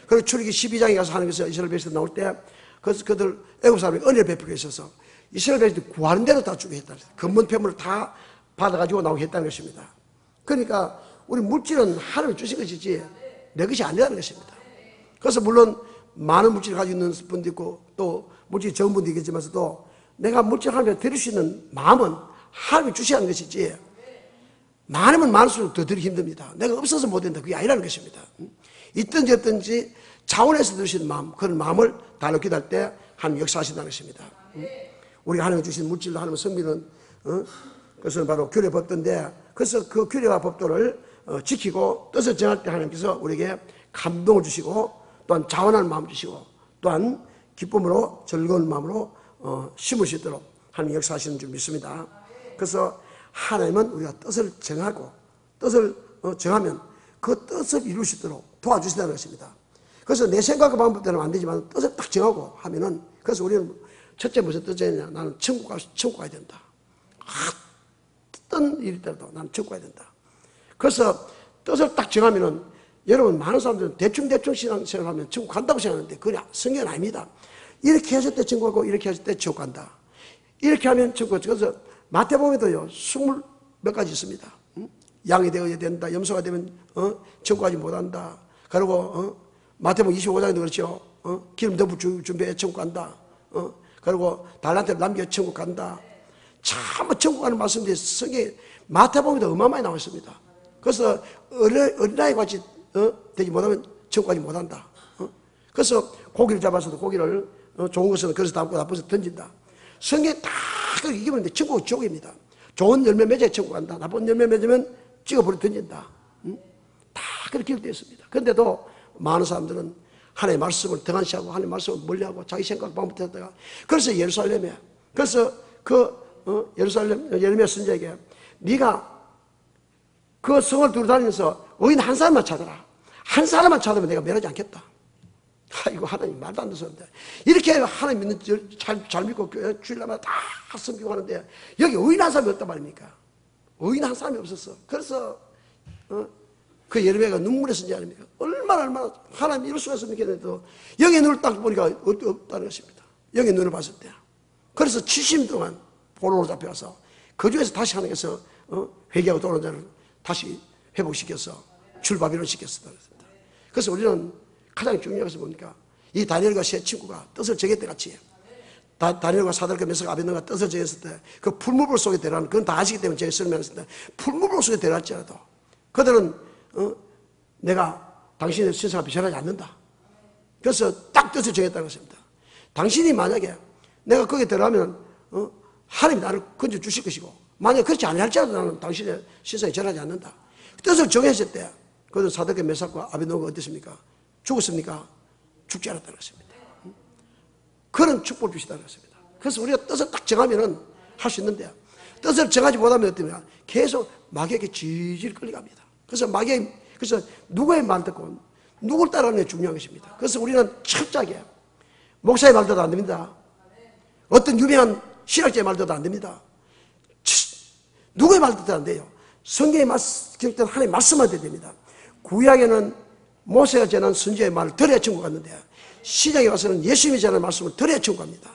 그리고 출애굽기 12장에 가서 하나님께서 이스라엘 백성 나올 때 그들 애굽 사람이 은혜를 베풀고 있어서 이스라엘 백성들이 구하는 대로 다 주게 했다는 것입니다. 근본 폐물을 다 받아가지고 나오게 했다는 것입니다. 그러니까 우리 물질은 하나님이 주신 것이지 내 것이 아니라는 것입니다. 그래서 물론 많은 물질을 가지고 있는 분도 있고 또 물질이 적은 분도 있겠지만서도 내가 물질 하나님께 드릴 수 있는 마음은 하나님이 주셔야 하는 것이지 많으면 많을수록 더 드리기 힘듭니다. 내가 없어서 못 된다. 그게 아니라는 것입니다. 있든지 없든지 자원해서 드릴 수 있는 마음, 그런 마음을 달로 기도할 때 하나님 역사하신다는 것입니다. 우리가 하나님이 주신 물질로 하나님을 섬기는 그것은 바로 규례 법도인데 그래서 그 규례와 법도를 지키고 뜻을 정할 때 하나님께서 우리에게 감동을 주시고 또한 자원하는 마음을 주시고 또한 기쁨으로 즐거운 마음으로 심을 수 있도록 하나님 역사하시는 줄 믿습니다. 그래서 하나님은 우리가 뜻을 정하고 뜻을 정하면 그 뜻을 이룰 수 있도록 도와주신다는 것입니다. 그래서 내 생각과 방법대로는 안 되지만 뜻을 딱 정하고 하면은 그래서 우리는 첫째 무슨 뜻이냐 나는 천국 가야 된다. 어떤 일이 있더라도 나는 천국 가야 된다. 그래서 뜻을 딱 정하면은 여러분 많은 사람들은 대충 신앙생활을 하면 천국 간다고 생각하는데 그게 성경은 아닙니다. 이렇게 하실 때 천국 가고 이렇게 하실 때 천국 간다. 이렇게 하면 천국 가고 그래서 마태복음에도요 20몇 가지 있습니다. 양이 되어야 된다. 염소가 되면 천국 가지 못한다. 그리고 마태복음 25장에도 그렇죠. 기름 덮을 준비해 천국 간다. 그리고 달란트를 남겨 천국 간다. 참 천국 가는 말씀들이 성경에 마태복음에도 어마어마하게 나와 있습니다. 그래서 어린아이 같이 되지 못하면 천국 가지 못한다. 그래서 고기를 잡아서도 고기를 좋은 것은 그래서 담고 나쁜 것은 던진다. 성경에 다 그렇게 이기면 천국은 지옥입니다. 좋은 열매 맺어야 천국 간다. 나쁜 열매 맺으면 찍어버려 던진다. 다 그렇게 기록되어 있습니다. 그런데도 많은 사람들은 하나님의 말씀을 등한시하고 하나님의 말씀을 멀리하고 자기 생각 방법대로 다가 그래서 예루살렘에 그래서 예루살렘 예레미야 선지자에게 네가 그 성을 두루 다니면서 의인 한 사람만 찾아라. 한 사람만 찾으면 내가 멸하지 않겠다. 이거 하나님 말도 안 되는데 이렇게 하나님 믿는 잘 믿고 주일날마다 다 섬기고 하는데 여기 의인 한 사람이 없단 말입니까? 의인 한 사람이 없었어. 그래서 그 예레미야가 눈물의 선지 아닙니까? 얼마나 하나님 이럴 수가 있습니까? 했는데도 영의 눈을 딱 보니까 없다는 것입니다. 영의 눈을 봤을 때. 그래서 70년 동안 포로로 잡혀와서 그 중에서 다시 하나님께서 회개하고 돌아온 자를 다시 회복시켜서 출바비론 시켰습니다. 그래서 우리는 가장 중요한 것은 뭡니까? 이 다니엘과 세 친구가 뜻을 정했을 때 같이 다니엘과 사드락과 메삭과 아벤노가 뜻을 정했을 때 그 풀무불 속에 들어가는 그건 다 아시기 때문에 제가 설명했습니다. 풀무불 속에 들어갈지라도 그들은 내가 당신의 신상 앞에 절하지 않는다. 그래서 딱 뜻을 정했다는 것입니다. 당신이 만약에 내가 거기에 들어가면 하나님이 나를 건져 주실 것이고 만약에 그렇지 않을지라도 나는 당신의 신상에 절하지 않는다. 뜻을 정했을 때 그들 사드락과 메삭과 아벤노가 어땠습니까? 죽었습니까? 죽지 않았다는 것입니다. 그런 축복을 주시다는 것입니다. 그래서 우리가 뜻을 딱 정하면 할 수 있는데 뜻을 정하지 못하면 어떠냐? 계속 마귀에게 질질 끌려갑니다. 그래서 그래서 누구의 말 듣고 누굴 따라하는 게 중요한 것입니다. 그래서 우리는 철저하게 목사의 말 듣어도 안 됩니다. 어떤 유명한 신학자의 말 듣어도 안 됩니다. 누구의 말 듣어도 안 돼요. 성경에 기록된 하나님의 말씀만 듣어야 됩니다. 구약에는 모세가 전한 선지자의 말을 들어야 천국 갔는데 시작에 와서는 예수님이 전한 말씀을 들어야 천국 갑니다.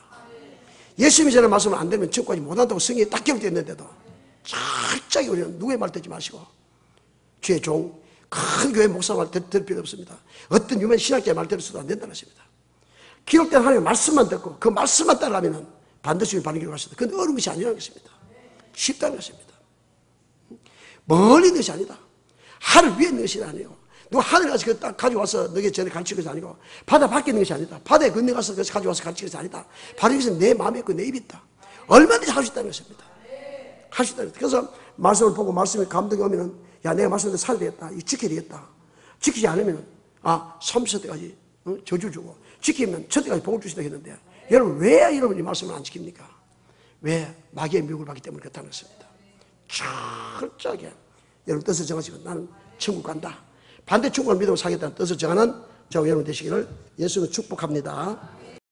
예수님이 전한 말씀을 안 들으면 천국 가지 못한다고 성경에 딱 기록되어 있는데도 철저하게 우리는 누구의 말 듣지 마시고 주의 종, 큰 교회 목사 말 들을 필요 없습니다. 어떤 유명한 신학자의 말 들을 수도 안 된다는 것입니다. 기록된 하나님의 말씀만 듣고 그 말씀만 따라하면 반드시 바른 길로 가시다. 그건 어려운 것이 아니라는 것입니다. 쉽다는 것입니다. 멀리 있는 것이 아니다. 하늘 위에 있는 것이 아니에요. 누가 하늘에 가서 그거 딱 가져와서 너에게 전에 가르치는 것이 아니고, 바다 밖에 있는 것이 아니다. 바다에 건너가서 그것을 가져와서 가르치는 것이 아니다. 바로 여기서 내 마음에 있고 내 입에 있다. 얼마든지 할 수 있다는 것입니다. 할 수 있다는 것입니다. 그래서 말씀을 보고 말씀에 감동이 오면은, 야, 내가 말씀을 살아야 되겠다. 이거 지켜야 되겠다. 지키지 않으면은, 30세까지 저주 주고, 지키면 천대까지 복을 주신다 했는데, 여러분, 왜 여러분이 말씀을 안 지킵니까? 왜? 마귀의 미혹을 받기 때문에 그렇다는 것입니다. 철저하게 여러분 뜻을 정하시고, 나는 천국 간다. 반대 천국을 믿으면 살겠다는 뜻을 정하는 저와 여러분 되시기를 예수는 축복합니다.